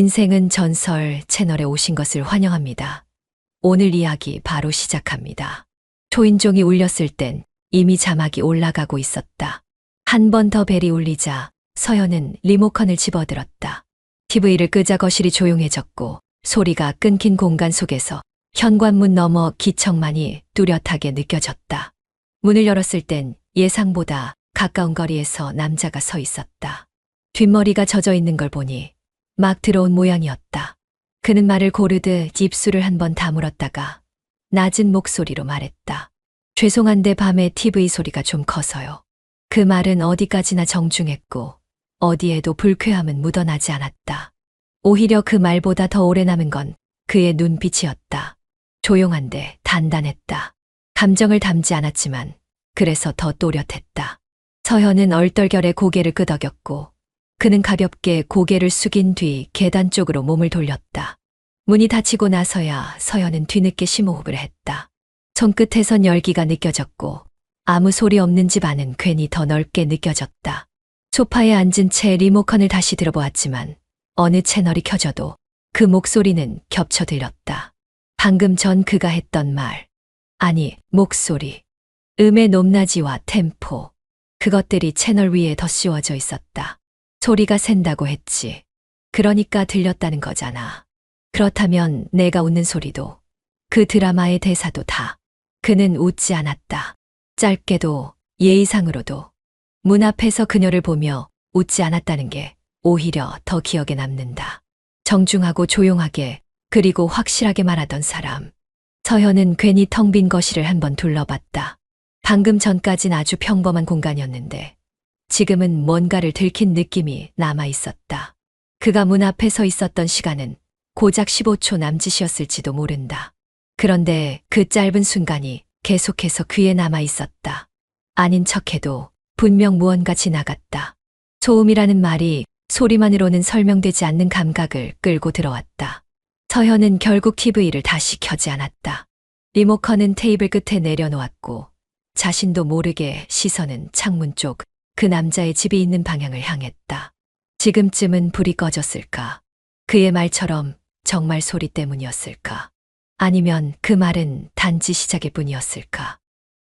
인생은 전설 채널에 오신 것을 환영합니다. 오늘 이야기 바로 시작합니다. 초인종이 울렸을 땐 이미 자막이 올라가고 있었다. 한 번 더 벨이 울리자 서연은 리모컨을 집어들었다. TV를 끄자 거실이 조용해졌고 소리가 끊긴 공간 속에서 현관문 너머 기척만이 뚜렷하게 느껴졌다. 문을 열었을 땐 예상보다 가까운 거리에서 남자가 서 있었다. 뒷머리가 젖어 있는 걸 보니 막 들어온 모양이었다. 그는 말을 고르듯 입술을 한 번 다물었다가 낮은 목소리로 말했다. 죄송한데 밤에 TV 소리가 좀 커서요. 그 말은 어디까지나 정중했고 어디에도 불쾌함은 묻어나지 않았다. 오히려 그 말보다 더 오래 남은 건 그의 눈빛이었다. 조용한데 단단했다. 감정을 담지 않았지만 그래서 더 또렷했다. 서현은 얼떨결에 고개를 끄덕였고 그는 가볍게 고개를 숙인 뒤 계단 쪽으로 몸을 돌렸다. 문이 닫히고 나서야 서연은 뒤늦게 심호흡을 했다. 손끝에선 열기가 느껴졌고 아무 소리 없는 집 안은 괜히 더 넓게 느껴졌다. 소파에 앉은 채 리모컨을 다시 들어보았지만 어느 채널이 켜져도 그 목소리는 겹쳐 들렸다. 방금 전 그가 했던 말, 아니 목소리, 음의 높낮이와 템포, 그것들이 채널 위에 덧씌워져 있었다. 소리가 샌다고 했지. 그러니까 들렸다는 거잖아. 그렇다면 내가 웃는 소리도, 그 드라마의 대사도 다. 그는 웃지 않았다. 짧게도 예의상으로도. 문 앞에서 그녀를 보며 웃지 않았다는 게 오히려 더 기억에 남는다. 정중하고 조용하게 그리고 확실하게 말하던 사람. 서현은 괜히 텅 빈 거실을 한번 둘러봤다. 방금 전까진 아주 평범한 공간이었는데 지금은 뭔가를 들킨 느낌이 남아 있었다. 그가 문 앞에 서 있었던 시간은 고작 15초 남짓이었을지도 모른다. 그런데 그 짧은 순간이 계속해서 귀에 남아 있었다. 아닌 척해도 분명 무언가 지나갔다. 소음이라는 말이 소리만으로는 설명되지 않는 감각을 끌고 들어왔다. 서현은 결국 TV를 다시 켜지 않았다. 리모컨은 테이블 끝에 내려놓았고 자신도 모르게 시선은 창문 쪽 그 남자의 집이 있는 방향을 향했다. 지금쯤은 불이 꺼졌을까? 그의 말처럼 정말 소리 때문이었을까? 아니면 그 말은 단지 시작일 뿐이었을까?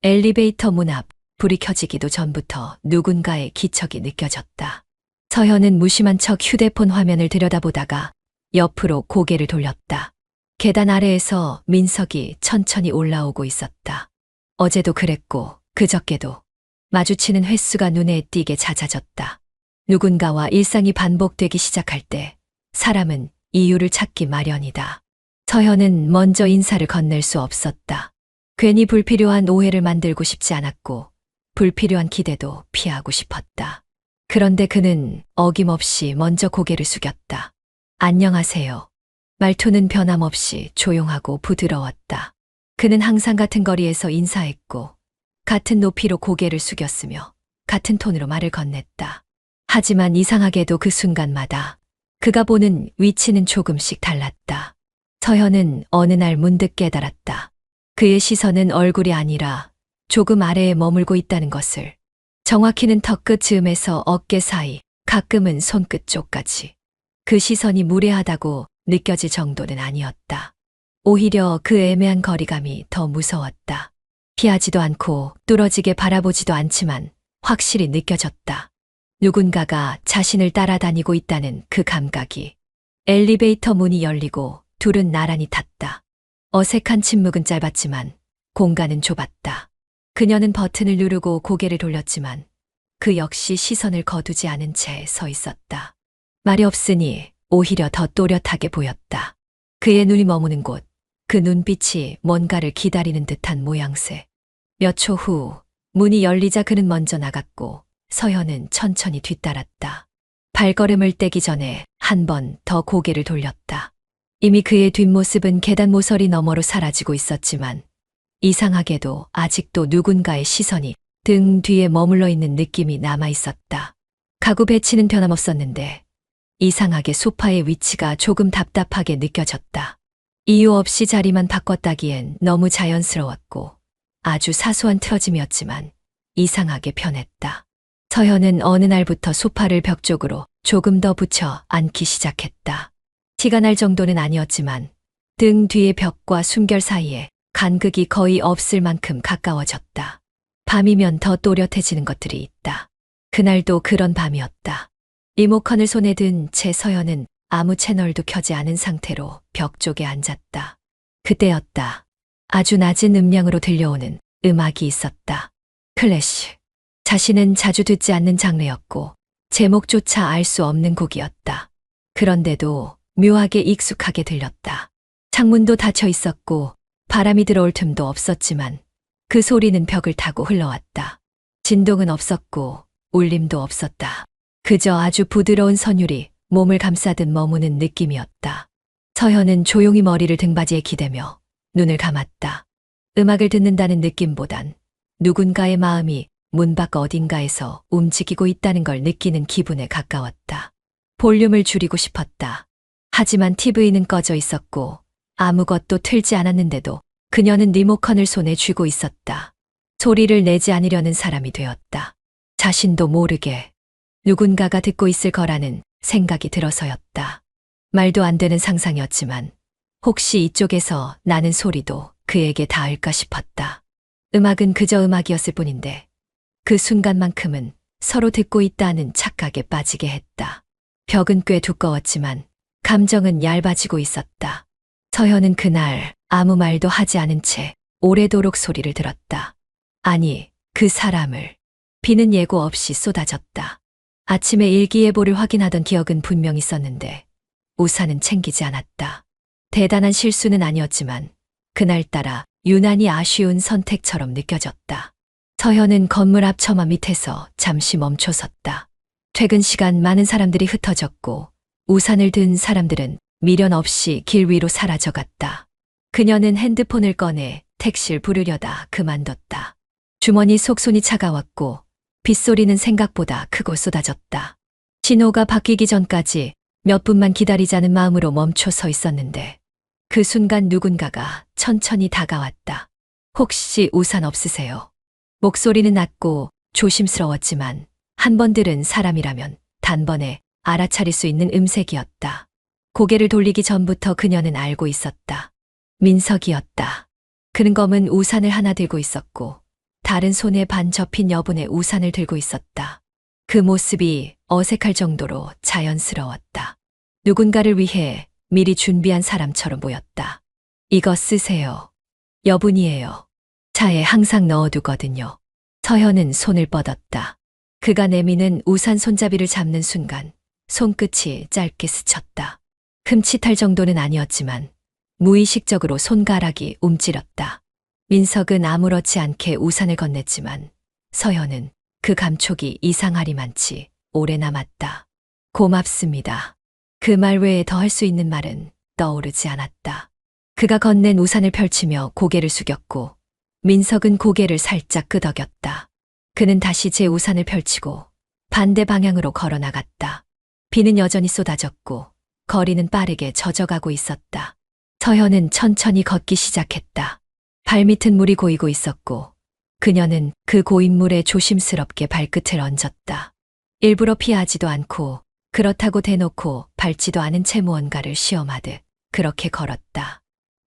엘리베이터 문 앞 불이 켜지기도 전부터 누군가의 기척이 느껴졌다. 서현은 무심한 척 휴대폰 화면을 들여다보다가 옆으로 고개를 돌렸다. 계단 아래에서 민석이 천천히 올라오고 있었다. 어제도 그랬고 그저께도. 마주치는 횟수가 눈에 띄게 잦아졌다. 누군가와 일상이 반복되기 시작할 때 사람은 이유를 찾기 마련이다. 서현은 먼저 인사를 건넬 수 없었다. 괜히 불필요한 오해를 만들고 싶지 않았고 불필요한 기대도 피하고 싶었다. 그런데 그는 어김없이 먼저 고개를 숙였다. 안녕하세요. 말투는 변함없이 조용하고 부드러웠다. 그는 항상 같은 거리에서 인사했고 같은 높이로 고개를 숙였으며 같은 톤으로 말을 건넸다. 하지만 이상하게도 그 순간마다 그가 보는 위치는 조금씩 달랐다. 서현은 어느 날 문득 깨달았다. 그의 시선은 얼굴이 아니라 조금 아래에 머물고 있다는 것을. 정확히는 턱끝 즈음에서 어깨 사이, 가끔은 손끝 쪽까지. 그 시선이 무례하다고 느껴질 정도는 아니었다. 오히려 그 애매한 거리감이 더 무서웠다. 피하지도 않고 뚫어지게 바라보지도 않지만 확실히 느껴졌다. 누군가가 자신을 따라다니고 있다는 그 감각이. 엘리베이터 문이 열리고 둘은 나란히 탔다. 어색한 침묵은 짧았지만 공간은 좁았다. 그녀는 버튼을 누르고 고개를 돌렸지만 그 역시 시선을 거두지 않은 채 서 있었다. 말이 없으니 오히려 더 또렷하게 보였다. 그의 눈이 머무는 곳, 그 눈빛이 뭔가를 기다리는 듯한 모양새. 몇 초 후 문이 열리자 그는 먼저 나갔고 서현은 천천히 뒤따랐다. 발걸음을 떼기 전에 한 번 더 고개를 돌렸다. 이미 그의 뒷모습은 계단 모서리 너머로 사라지고 있었지만 이상하게도 아직도 누군가의 시선이 등 뒤에 머물러 있는 느낌이 남아 있었다. 가구 배치는 변함없었는데 이상하게 소파의 위치가 조금 답답하게 느껴졌다. 이유 없이 자리만 바꿨다기엔 너무 자연스러웠고 아주 사소한 틀어짐이었지만 이상하게 편했다. 서현은 어느 날부터 소파를 벽 쪽으로 조금 더 붙여 앉기 시작했다. 티가 날 정도는 아니었지만 등 뒤의 벽과 숨결 사이에 간극이 거의 없을 만큼 가까워졌다. 밤이면 더 또렷해지는 것들이 있다. 그날도 그런 밤이었다. 리모컨을 손에 든 채 서연은 아무 채널도 켜지 않은 상태로 벽 쪽에 앉았다. 그때였다. 아주 낮은 음량으로 들려오는 음악이 있었다. 클래식. 자신은 자주 듣지 않는 장르였고 제목조차 알 수 없는 곡이었다. 그런데도 묘하게 익숙하게 들렸다. 창문도 닫혀 있었고 바람이 들어올 틈도 없었지만 그 소리는 벽을 타고 흘러왔다. 진동은 없었고 울림도 없었다. 그저 아주 부드러운 선율이 몸을 감싸듯 머무는 느낌이었다. 서현은 조용히 머리를 등받이에 기대며 눈을 감았다. 음악을 듣는다는 느낌보단 누군가의 마음이 문밖 어딘가에서 움직이고 있다는 걸 느끼는 기분에 가까웠다. 볼륨을 줄이고 싶었다. 하지만 TV는 꺼져 있었고 아무것도 틀지 않았는데도 그녀는 리모컨을 손에 쥐고 있었다. 소리를 내지 않으려는 사람이 되었다. 자신도 모르게 누군가가 듣고 있을 거라는 생각이 들어서였다. 말도 안 되는 상상이었지만 혹시 이쪽에서 나는 소리도 그에게 닿을까 싶었다. 음악은 그저 음악이었을 뿐인데 그 순간만큼은 서로 듣고 있다는 착각에 빠지게 했다. 벽은 꽤 두꺼웠지만 감정은 얇아지고 있었다. 서현은 그날 아무 말도 하지 않은 채 오래도록 소리를 들었다. 아니, 그 사람을. 비는 예고 없이 쏟아졌다. 아침에 일기예보를 확인하던 기억은 분명 있었는데 우산은 챙기지 않았다. 대단한 실수는 아니었지만 그날따라 유난히 아쉬운 선택처럼 느껴졌다. 서현은 건물 앞 처마 밑에서 잠시 멈춰섰다. 퇴근 시간 많은 사람들이 흩어졌고 우산을 든 사람들은 미련 없이 길 위로 사라져갔다. 그녀는 핸드폰을 꺼내 택시를 부르려다 그만뒀다. 주머니 속 손이 차가웠고 빗소리는 생각보다 크고 쏟아졌다. 신호가 바뀌기 전까지 몇 분만 기다리자는 마음으로 멈춰 서 있었는데 그 순간 누군가가 천천히 다가왔다. 혹시 우산 없으세요? 목소리는 낮고 조심스러웠지만 한 번 들은 사람이라면 단번에 알아차릴 수 있는 음색이었다. 고개를 돌리기 전부터 그녀는 알고 있었다. 민석이었다. 그는 검은 우산을 하나 들고 있었고 다른 손에 반 접힌 여분의 우산을 들고 있었다. 그 모습이 어색할 정도로 자연스러웠다. 누군가를 위해 미리 준비한 사람처럼 보였다. 이거 쓰세요. 여분이에요. 차에 항상 넣어두거든요. 서현은 손을 뻗었다. 그가 내미는 우산 손잡이를 잡는 순간 손끝이 짧게 스쳤다. 흠칫할 정도는 아니었지만 무의식적으로 손가락이 움찔렀다. 민석은 아무렇지 않게 우산을 건넸지만 서현은 그 감촉이 이상하리만치 오래 남았다. 고맙습니다. 그 말 외에 더 할 수 있는 말은 떠오르지 않았다. 그가 건넨 우산을 펼치며 고개를 숙였고 민석은 고개를 살짝 끄덕였다. 그는 다시 제 우산을 펼치고 반대 방향으로 걸어 나갔다. 비는 여전히 쏟아졌고 거리는 빠르게 젖어가고 있었다. 서현은 천천히 걷기 시작했다. 발밑은 물이 고이고 있었고 그녀는 그 고인 물에 조심스럽게 발끝을 얹었다. 일부러 피하지도 않고 그렇다고 대놓고 밟지도 않은 채 무언가를 시험하듯 그렇게 걸었다.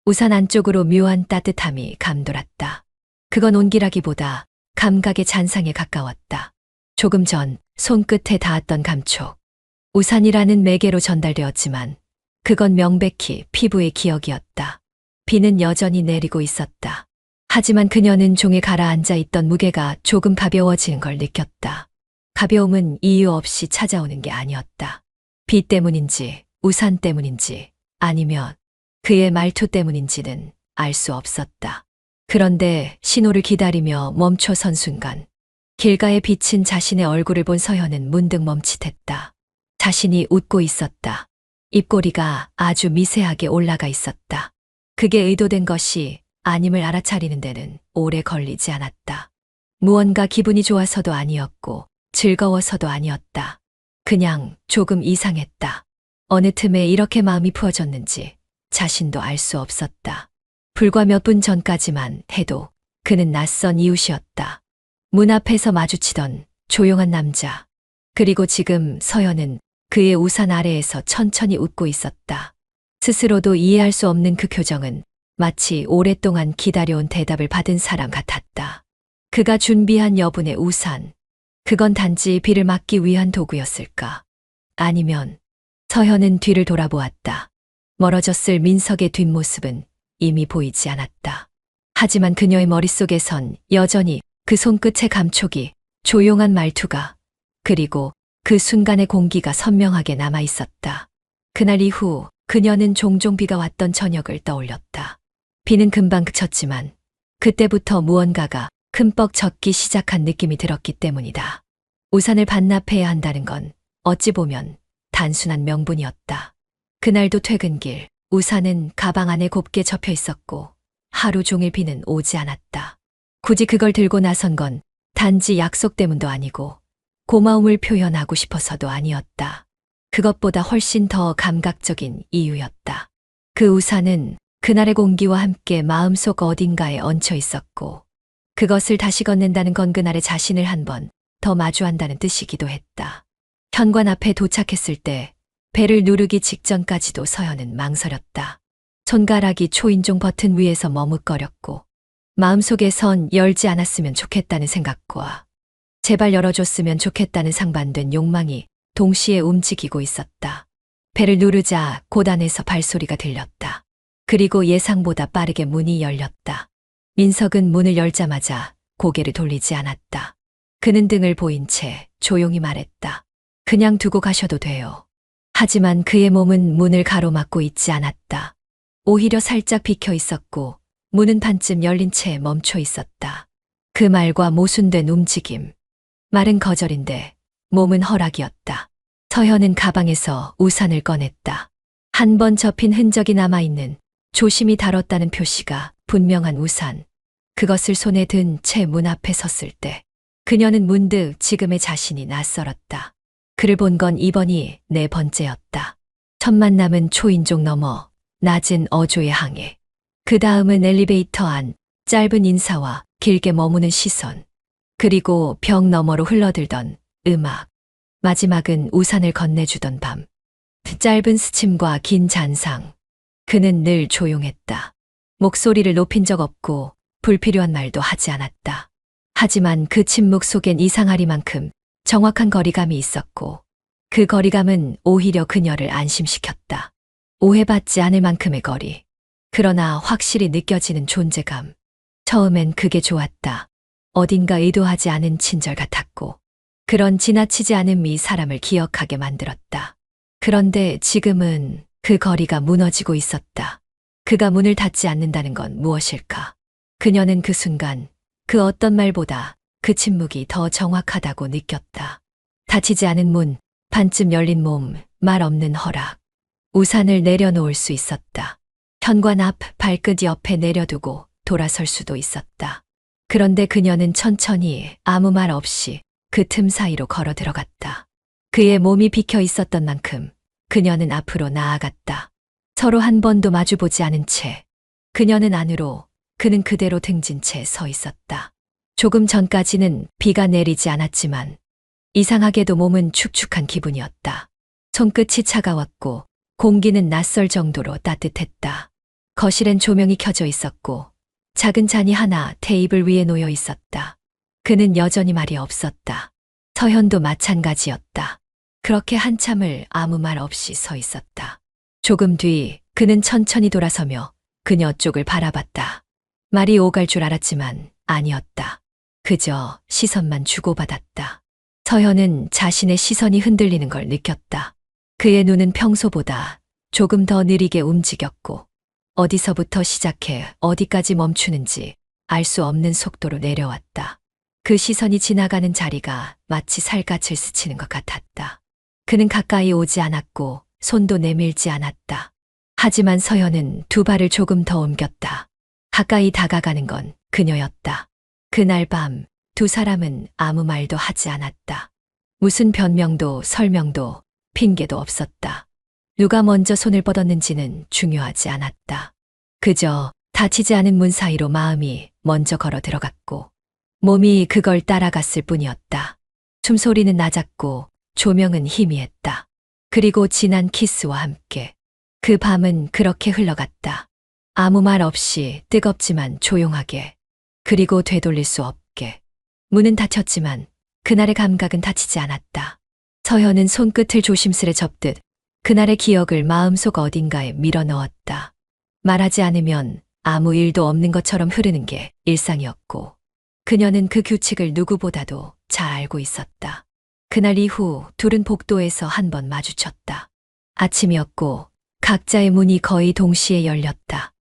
우산 안쪽으로 묘한 따뜻함이 감돌았다. 그건 온기라기보다 감각의 잔상에 가까웠다. 조금 전 손끝에 닿았던 감촉. 우산이라는 매개로 전달되었지만 그건 명백히 피부의 기억이었다. 비는 여전히 내리고 있었다. 하지만 그녀는 종에 가라앉아 있던 무게가 조금 가벼워지는 걸 느꼈다. 가벼움은 이유 없이 찾아오는 게 아니었다. 비 때문인지 우산 때문인지 아니면 그의 말투 때문인지는 알 수 없었다. 그런데 신호를 기다리며 멈춰 선 순간 길가에 비친 자신의 얼굴을 본 서현은 문득 멈칫했다. 자신이 웃고 있었다. 입꼬리가 아주 미세하게 올라가 있었다. 그게 의도된 것이 아님을 알아차리는 데는 오래 걸리지 않았다. 무언가 기분이 좋아서도 아니었고 즐거워서도 아니었다. 그냥 조금 이상했다. 어느 틈에 이렇게 마음이 푸어졌는지 자신도 알 수 없었다. 불과 몇 분 전까지만 해도 그는 낯선 이웃이었다. 문 앞에서 마주치던 조용한 남자. 그리고 지금 서연은 그의 우산 아래에서 천천히 웃고 있었다. 스스로도 이해할 수 없는 그 표정은 마치 오랫동안 기다려온 대답을 받은 사람 같았다. 그가 준비한 여분의 우산. 그건 단지 비를 막기 위한 도구였을까? 아니면 서현은 뒤를 돌아보았다. 멀어졌을 민석의 뒷모습은 이미 보이지 않았다. 하지만 그녀의 머릿속에선 여전히 그 손끝의 감촉이, 조용한 말투가, 그리고 그 순간의 공기가 선명하게 남아 있었다. 그날 이후 그녀는 종종 비가 왔던 저녁을 떠올렸다. 비는 금방 그쳤지만 그때부터 무언가가 흠뻑 젖기 시작한 느낌이 들었기 때문이다. 우산을 반납해야 한다는 건 어찌 보면 단순한 명분이었다. 그날도 퇴근길, 우산은 가방 안에 곱게 접혀 있었고 하루 종일 비는 오지 않았다. 굳이 그걸 들고 나선 건 단지 약속 때문도 아니고 고마움을 표현하고 싶어서도 아니었다. 그것보다 훨씬 더 감각적인 이유였다. 그 우산은 그날의 공기와 함께 마음속 어딘가에 얹혀 있었고 그것을 다시 건넨다는 건 그날의 자신을 한 번 더 마주한다는 뜻이기도 했다. 현관 앞에 도착했을 때 배를 누르기 직전까지도 서연은 망설였다. 손가락이 초인종 버튼 위에서 머뭇거렸고 마음속에선 열지 않았으면 좋겠다는 생각과 제발 열어줬으면 좋겠다는 상반된 욕망이 동시에 움직이고 있었다. 배를 누르자 곧 안에서 발소리가 들렸다. 그리고 예상보다 빠르게 문이 열렸다. 민석은 문을 열자마자 고개를 돌리지 않았다. 그는 등을 보인 채 조용히 말했다. 그냥 두고 가셔도 돼요. 하지만 그의 몸은 문을 가로막고 있지 않았다. 오히려 살짝 비켜 있었고 문은 반쯤 열린 채 멈춰 있었다. 그 말과 모순된 움직임. 말은 거절인데 몸은 허락이었다. 서현은 가방에서 우산을 꺼냈다. 한 번 접힌 흔적이 남아있는 조심히 다뤘다는 표시가 분명한 우산. 그것을 손에 든 채 문 앞에 섰을 때 그녀는 문득 지금의 자신이 낯설었다. 그를 본 건 이번이 네 번째였다. 첫 만남은 초인종 너머 낮은 어조의 항해. 그 다음은 엘리베이터 안 짧은 인사와 길게 머무는 시선. 그리고 벽 너머로 흘러들던 음악. 마지막은 우산을 건네주던 밤. 짧은 스침과 긴 잔상. 그는 늘 조용했다. 목소리를 높인 적 없고 불필요한 말도 하지 않았다. 하지만 그 침묵 속엔 이상하리만큼 정확한 거리감이 있었고 그 거리감은 오히려 그녀를 안심시켰다. 오해받지 않을 만큼의 거리. 그러나 확실히 느껴지는 존재감. 처음엔 그게 좋았다. 어딘가 의도하지 않은 친절 같았고 그런 지나치지 않음이 사람을 기억하게 만들었다. 그런데 지금은 그 거리가 무너지고 있었다. 그가 문을 닫지 않는다는 건 무엇일까? 그녀는 그 순간 그 어떤 말보다 그 침묵이 더 정확하다고 느꼈다. 닫히지 않은 문, 반쯤 열린 몸, 말 없는 허락. 우산을 내려놓을 수 있었다. 현관 앞 발끝 옆에 내려두고 돌아설 수도 있었다. 그런데 그녀는 천천히 아무 말 없이 그 틈 사이로 걸어 들어갔다. 그의 몸이 비켜 있었던 만큼 그녀는 앞으로 나아갔다. 서로 한 번도 마주보지 않은 채 그녀는 안으로, 그는 그대로 등진 채 서 있었다. 조금 전까지는 비가 내리지 않았지만 이상하게도 몸은 축축한 기분이었다. 손끝이 차가웠고 공기는 낯설 정도로 따뜻했다. 거실엔 조명이 켜져 있었고 작은 잔이 하나 테이블 위에 놓여 있었다. 그는 여전히 말이 없었다. 서현도 마찬가지였다. 그렇게 한참을 아무 말 없이 서 있었다. 조금 뒤 그는 천천히 돌아서며 그녀 쪽을 바라봤다. 말이 오갈 줄 알았지만 아니었다. 그저 시선만 주고받았다. 서현은 자신의 시선이 흔들리는 걸 느꼈다. 그의 눈은 평소보다 조금 더 느리게 움직였고 어디서부터 시작해 어디까지 멈추는지 알 수 없는 속도로 내려왔다. 그 시선이 지나가는 자리가 마치 살갗을 스치는 것 같았다. 그는 가까이 오지 않았고 손도 내밀지 않았다. 하지만 서현은 두 발을 조금 더 옮겼다. 가까이 다가가는 건 그녀였다. 그날 밤 두 사람은 아무 말도 하지 않았다. 무슨 변명도 설명도 핑계도 없었다. 누가 먼저 손을 뻗었는지는 중요하지 않았다. 그저 닫히지 않은 문 사이로 마음이 먼저 걸어 들어갔고 몸이 그걸 따라갔을 뿐이었다. 숨소리는 낮았고 조명은 희미했다. 그리고 진한 키스와 함께 그 밤은 그렇게 흘러갔다. 아무 말 없이 뜨겁지만 조용하게. 그리고 되돌릴 수 없게. 문은 닫혔지만 그날의 감각은 닫히지 않았다. 서현은 손끝을 조심스레 접듯 그날의 기억을 마음속 어딘가에 밀어 넣었다. 말하지 않으면 아무 일도 없는 것처럼 흐르는 게 일상이었고 그녀는 그 규칙을 누구보다도 잘 알고 있었다. 그날 이후 둘은 복도에서 한 번 마주쳤다. 아침이었고 각자의 문이 거의 동시에 열렸다.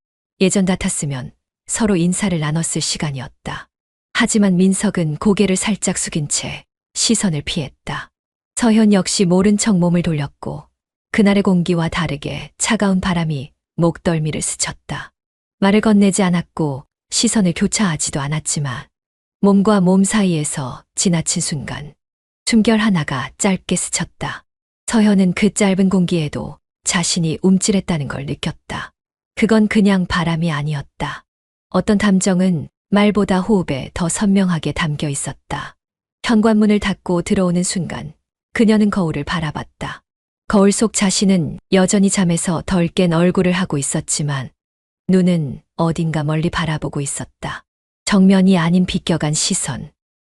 예전 같았으면 서로 인사를 나눴을 시간이었다. 하지만 민석은 고개를 살짝 숙인 채 시선을 피했다. 서현 역시 모른 척 몸을 돌렸고 그날의 공기와 다르게 차가운 바람이 목덜미를 스쳤다. 말을 건네지 않았고 시선을 교차하지도 않았지만 몸과 몸 사이에서 지나친 순간 숨결 하나가 짧게 스쳤다. 서현은 그 짧은 공기에도 자신이 움찔했다는 걸 느꼈다. 그건 그냥 바람이 아니었다. 어떤 감정은 말보다 호흡에 더 선명하게 담겨 있었다. 현관문을 닫고 들어오는 순간 그녀는 거울을 바라봤다. 거울 속 자신은 여전히 잠에서 덜 깬 얼굴을 하고 있었지만 눈은 어딘가 멀리 바라보고 있었다. 정면이 아닌 비껴간 시선.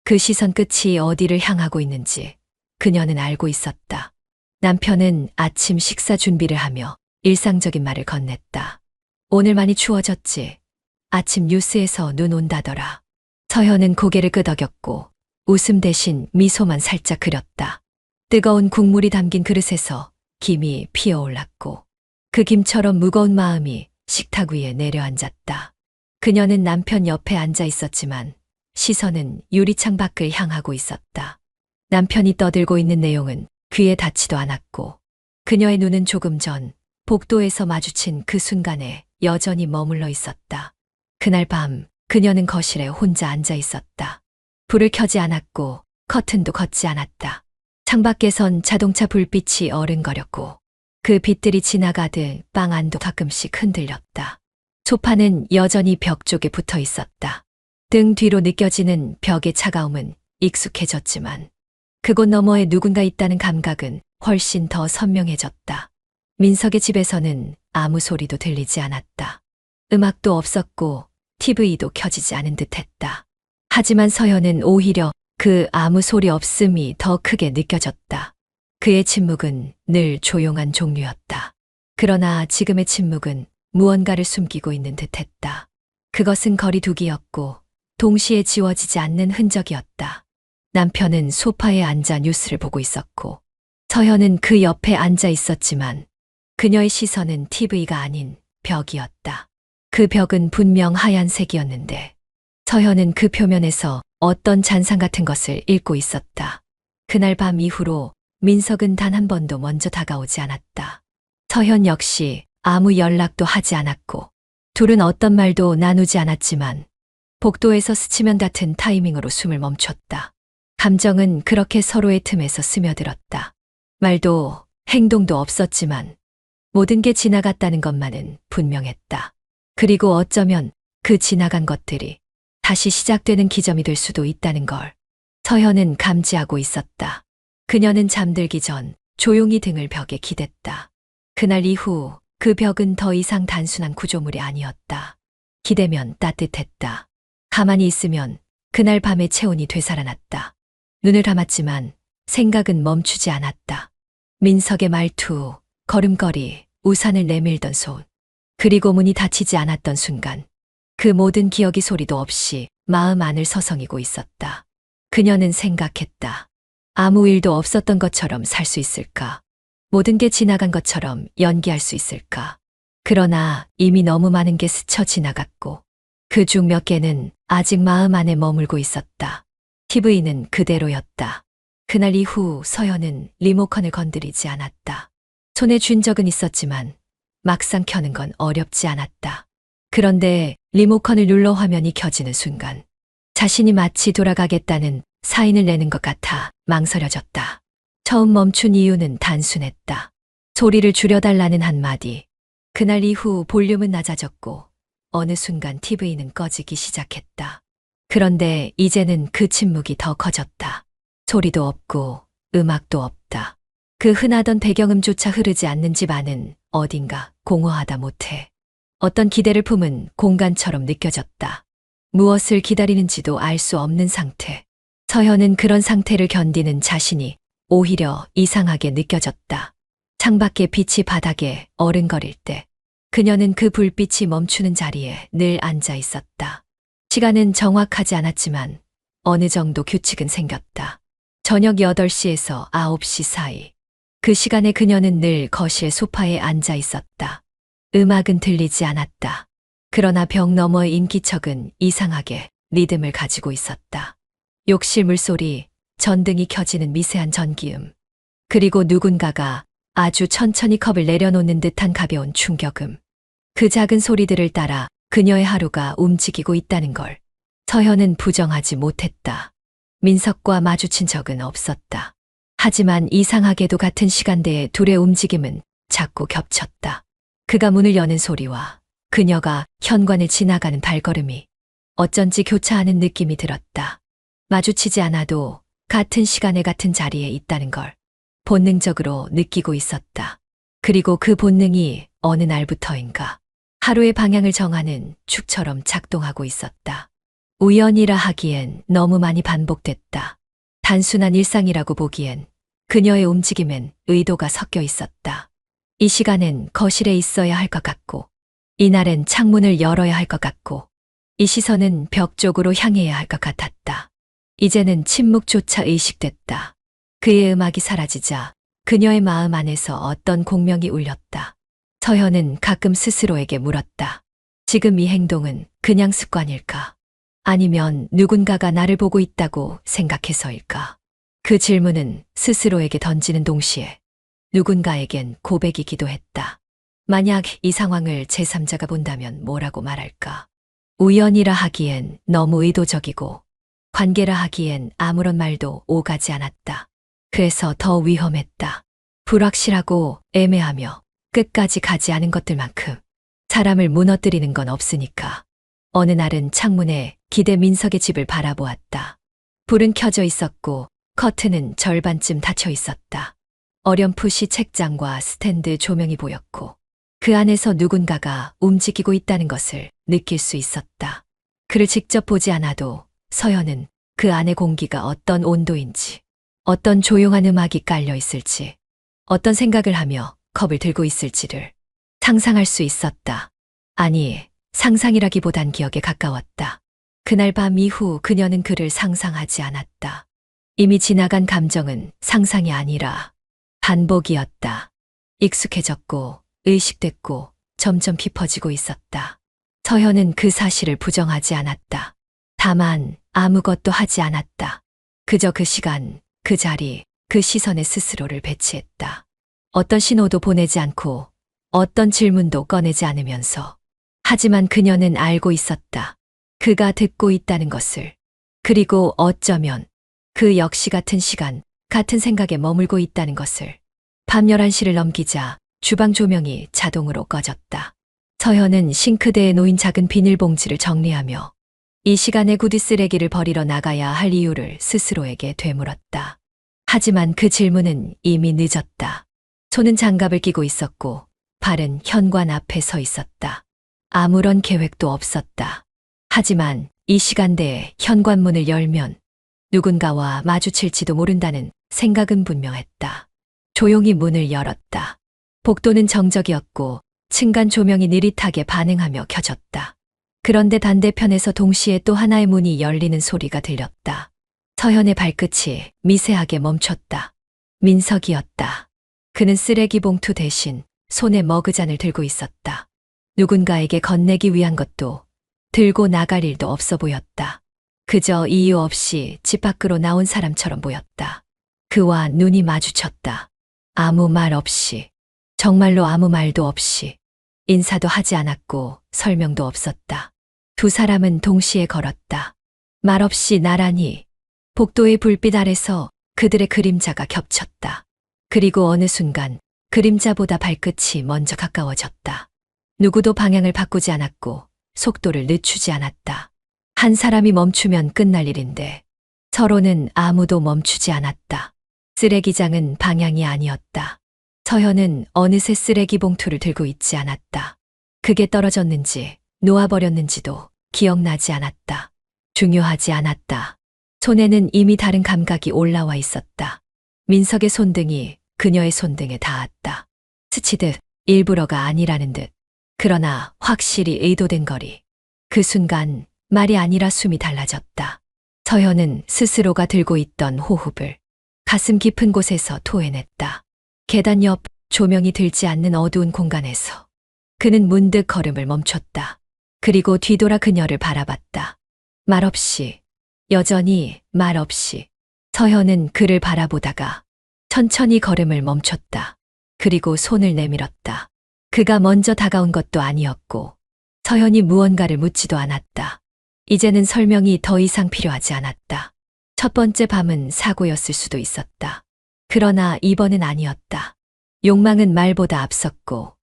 그 시선 끝이 어디를 향하고 있는지 그녀는 알고 있었다. 남편은 아침 식사 준비를 하며 일상적인 말을 건넸다. 오늘 많이 추워졌지. 아침 뉴스에서 눈 온다더라. 서현은 고개를 끄덕였고 웃음 대신 미소만 살짝 그렸다. 뜨거운 국물이 담긴 그릇에서 김이 피어올랐고 그 김처럼 무거운 마음이 식탁 위에 내려앉았다. 그녀는 남편 옆에 앉아 있었지만 시선은 유리창 밖을 향하고 있었다. 남편이 떠들고 있는 내용은 귀에 닿지도 않았고 그녀의 눈은 조금 전 복도에서 마주친 그 순간에 여전히 머물러 있었다. 그날 밤 그녀는 거실에 혼자 앉아 있었다. 불을 켜지 않았고 커튼도 걷지 않았다. 창밖에선 자동차 불빛이 어른거렸고 그 빛들이 지나가듯 방 안도 가끔씩 흔들렸다. 소파는 여전히 벽 쪽에 붙어 있었다. 등 뒤로 느껴지는 벽의 차가움은 익숙해졌지만 그곳 너머에 누군가 있다는 감각은 훨씬 더 선명해졌다. 민석의 집에서는 아무 소리도 들리지 않았다. 음악도 없었고 TV도 켜지지 않은 듯했다. 하지만 서현은 오히려 그 아무 소리 없음이 더 크게 느껴졌다. 그의 침묵은 늘 조용한 종류였다. 그러나 지금의 침묵은 무언가를 숨기고 있는 듯했다. 그것은 거리두기였고 동시에 지워지지 않는 흔적이었다. 남편은 소파에 앉아 뉴스를 보고 있었고 서현은 그 옆에 앉아 있었지만 그녀의 시선은 TV가 아닌 벽이었다. 그 벽은 분명 하얀색이었는데 서현은 그 표면에서 어떤 잔상 같은 것을 읽고 있었다. 그날 밤 이후로 민석은 단 한 번도 먼저 다가오지 않았다. 서현 역시 아무 연락도 하지 않았고 둘은 어떤 말도 나누지 않았지만 복도에서 스치면 닿은 타이밍으로 숨을 멈췄다. 감정은 그렇게 서로의 틈에서 스며들었다. 말도 행동도 없었지만 모든 게 지나갔다는 것만은 분명했다. 그리고 어쩌면 그 지나간 것들이 다시 시작되는 기점이 될 수도 있다는 걸 서현은 감지하고 있었다. 그녀는 잠들기 전 조용히 등을 벽에 기댔다. 그날 이후 그 벽은 더 이상 단순한 구조물이 아니었다. 기대면 따뜻했다. 가만히 있으면 그날 밤의 체온이 되살아났다. 눈을 감았지만 생각은 멈추지 않았다. 민석의 말투, 걸음걸이, 우산을 내밀던 손, 그리고 문이 닫히지 않았던 순간 그 모든 기억이 소리도 없이 마음 안을 서성이고 있었다. 그녀는 생각했다. 아무 일도 없었던 것처럼 살 수 있을까? 모든 게 지나간 것처럼 연기할 수 있을까? 그러나 이미 너무 많은 게 스쳐 지나갔고 그중 몇 개는 아직 마음 안에 머물고 있었다. TV는 그대로였다. 그날 이후 서현은 리모컨을 건드리지 않았다. 손에 쥔 적은 있었지만 막상 켜는 건 어렵지 않았다. 그런데 리모컨을 눌러 화면이 켜지는 순간 자신이 마치 돌아가겠다는 사인을 내는 것 같아 망설여졌다. 처음 멈춘 이유는 단순했다. 소리를 줄여달라는 한마디. 그날 이후 볼륨은 낮아졌고 어느 순간 TV는 꺼지기 시작했다. 그런데 이제는 그 침묵이 더 커졌다. 소리도 없고 음악도 없다. 그 흔하던 배경음조차 흐르지 않는 집 안은 어딘가 공허하다 못해 어떤 기대를 품은 공간처럼 느껴졌다. 무엇을 기다리는지도 알 수 없는 상태. 서현은 그런 상태를 견디는 자신이 오히려 이상하게 느껴졌다. 창밖의 빛이 바닥에 어른거릴 때 그녀는 그 불빛이 멈추는 자리에 늘 앉아 있었다. 시간은 정확하지 않았지만 어느 정도 규칙은 생겼다. 저녁 8시에서 9시 사이. 그 시간에 그녀는 늘 거실 소파에 앉아 있었다. 음악은 들리지 않았다. 그러나 벽 너머의 인기척은 이상하게 리듬을 가지고 있었다. 욕실 물소리, 전등이 켜지는 미세한 전기음, 그리고 누군가가 아주 천천히 컵을 내려놓는 듯한 가벼운 충격음. 그 작은 소리들을 따라 그녀의 하루가 움직이고 있다는 걸 서현은 부정하지 못했다. 민석과 마주친 적은 없었다. 하지만 이상하게도 같은 시간대에 둘의 움직임은 자꾸 겹쳤다. 그가 문을 여는 소리와 그녀가 현관을 지나가는 발걸음이 어쩐지 교차하는 느낌이 들었다. 마주치지 않아도 같은 시간에 같은 자리에 있다는 걸 본능적으로 느끼고 있었다. 그리고 그 본능이 어느 날부터인가 하루의 방향을 정하는 축처럼 작동하고 있었다. 우연이라 하기엔 너무 많이 반복됐다. 단순한 일상이라고 보기엔 그녀의 움직임엔 의도가 섞여 있었다. 이 시간엔 거실에 있어야 할 것 같고, 이날엔 창문을 열어야 할 것 같고, 이 시선은 벽 쪽으로 향해야 할 것 같았다. 이제는 침묵조차 의식됐다. 그의 음악이 사라지자 그녀의 마음 안에서 어떤 공명이 울렸다. 서현은 가끔 스스로에게 물었다. 지금 이 행동은 그냥 습관일까? 아니면 누군가가 나를 보고 있다고 생각해서일까? 그 질문은 스스로에게 던지는 동시에 누군가에겐 고백이기도 했다. 만약 이 상황을 제3자가 본다면 뭐라고 말할까? 우연이라 하기엔 너무 의도적이고 관계라 하기엔 아무런 말도 오가지 않았다. 그래서 더 위험했다. 불확실하고 애매하며 끝까지 가지 않은 것들만큼 사람을 무너뜨리는 건 없으니까. 어느 날은 창문에 기대 민석의 집을 바라보았다. 불은 켜져 있었고 커튼은 절반쯤 닫혀 있었다. 어렴풋이 책장과 스탠드 조명이 보였고 그 안에서 누군가가 움직이고 있다는 것을 느낄 수 있었다. 그를 직접 보지 않아도 서현은 그 안의 공기가 어떤 온도인지, 어떤 조용한 음악이 깔려 있을지, 어떤 생각을 하며 컵을 들고 있을지를 상상할 수 있었다. 아니, 상상이라기보단 기억에 가까웠다. 그날 밤 이후 그녀는 그를 상상하지 않았다. 이미 지나간 감정은 상상이 아니라 반복이었다. 익숙해졌고 의식됐고 점점 깊어지고 있었다. 서현은 그 사실을 부정하지 않았다. 다만 아무것도 하지 않았다. 그저 그 시간, 그 자리, 그 시선에 스스로를 배치했다. 어떤 신호도 보내지 않고 어떤 질문도 꺼내지 않으면서. 하지만 그녀는 알고 있었다. 그가 듣고 있다는 것을. 그리고 어쩌면 그 역시 같은 시간, 같은 생각에 머물고 있다는 것을. 밤 11시를 넘기자 주방 조명이 자동으로 꺼졌다. 서현은 싱크대에 놓인 작은 비닐봉지를 정리하며 이 시간에 굳이 쓰레기를 버리러 나가야 할 이유를 스스로에게 되물었다. 하지만 그 질문은 이미 늦었다. 손은 장갑을 끼고 있었고 발은 현관 앞에 서 있었다. 아무런 계획도 없었다. 하지만 이 시간대에 현관문을 열면 누군가와 마주칠지도 모른다는 생각은 분명했다. 조용히 문을 열었다. 복도는 정적이었고 층간 조명이 느릿하게 반응하며 켜졌다. 그런데 반대편에서 동시에 또 하나의 문이 열리는 소리가 들렸다. 서현의 발끝이 미세하게 멈췄다. 민석이었다. 그는 쓰레기 봉투 대신 손에 머그잔을 들고 있었다. 누군가에게 건네기 위한 것도 들고 나갈 일도 없어 보였다. 그저 이유 없이 집 밖으로 나온 사람처럼 보였다. 그와 눈이 마주쳤다. 아무 말 없이, 정말로 아무 말도 없이. 인사도 하지 않았고 설명도 없었다. 두 사람은 동시에 걸었다. 말없이 나란히 복도의 불빛 아래서 그들의 그림자가 겹쳤다. 그리고 어느 순간 그림자보다 발끝이 먼저 가까워졌다. 누구도 방향을 바꾸지 않았고 속도를 늦추지 않았다. 한 사람이 멈추면 끝날 일인데 서로는 아무도 멈추지 않았다. 쓰레기장은 방향이 아니었다. 서현은 어느새 쓰레기 봉투를 들고 있지 않았다. 그게 떨어졌는지 놓아버렸는지도 기억나지 않았다. 중요하지 않았다. 손에는 이미 다른 감각이 올라와 있었다. 민석의 손등이 그녀의 손등에 닿았다. 스치듯 일부러가 아니라는 듯. 그러나 확실히 의도된 거리. 그 순간 말이 아니라 숨이 달라졌다. 서현은 스스로가 들고 있던 호흡을 가슴 깊은 곳에서 토해냈다. 계단 옆 조명이 들지 않는 어두운 공간에서 그는 문득 걸음을 멈췄다. 그리고 뒤돌아 그녀를 바라봤다. 말없이, 여전히 말없이. 서현은 그를 바라보다가 천천히 걸음을 멈췄다. 그리고 손을 내밀었다. 그가 먼저 다가온 것도 아니었고 서현이 무언가를 묻지도 않았다. 이제는 설명이 더 이상 필요하지 않았다. 첫 번째 밤은 사고였을 수도 있었다. 그러나 이번은 아니었다. 욕망은 말보다 앞섰고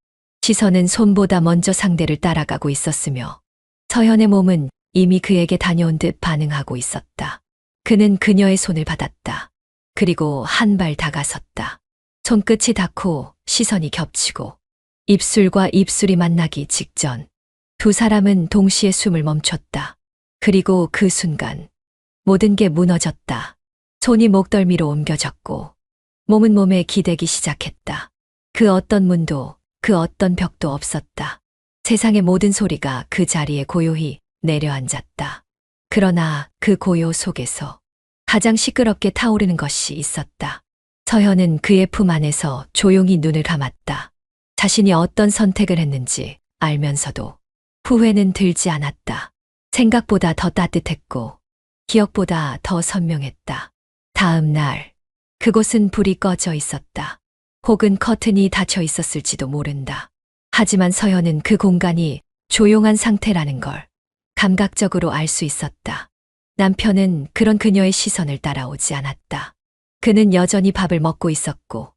시선은 손보다 먼저 상대를 따라가고 있었으며 서현의 몸은 이미 그에게 다녀온 듯 반응하고 있었다. 그는 그녀의 손을 받았다. 그리고 한 발 다가섰다. 손끝이 닿고 시선이 겹치고 입술과 입술이 만나기 직전 두 사람은 동시에 숨을 멈췄다. 그리고 그 순간 모든 게 무너졌다. 손이 목덜미로 옮겨졌고 몸은 몸에 기대기 시작했다. 그 어떤 문도 그 어떤 벽도 없었다. 세상의 모든 소리가 그 자리에 고요히 내려앉았다. 그러나 그 고요 속에서 가장 시끄럽게 타오르는 것이 있었다. 서현은 그의 품 안에서 조용히 눈을 감았다. 자신이 어떤 선택을 했는지 알면서도 후회는 들지 않았다. 생각보다 더 따뜻했고 기억보다 더 선명했다. 다음 날 그곳은 불이 꺼져 있었다. 혹은 커튼이 닫혀 있었을지도 모른다. 하지만 서현은 그 공간이 조용한 상태라는 걸 감각적으로 알 수 있었다. 남편은 그런 그녀의 시선을 따라오지 않았다. 그는 여전히 밥을 먹고 있었고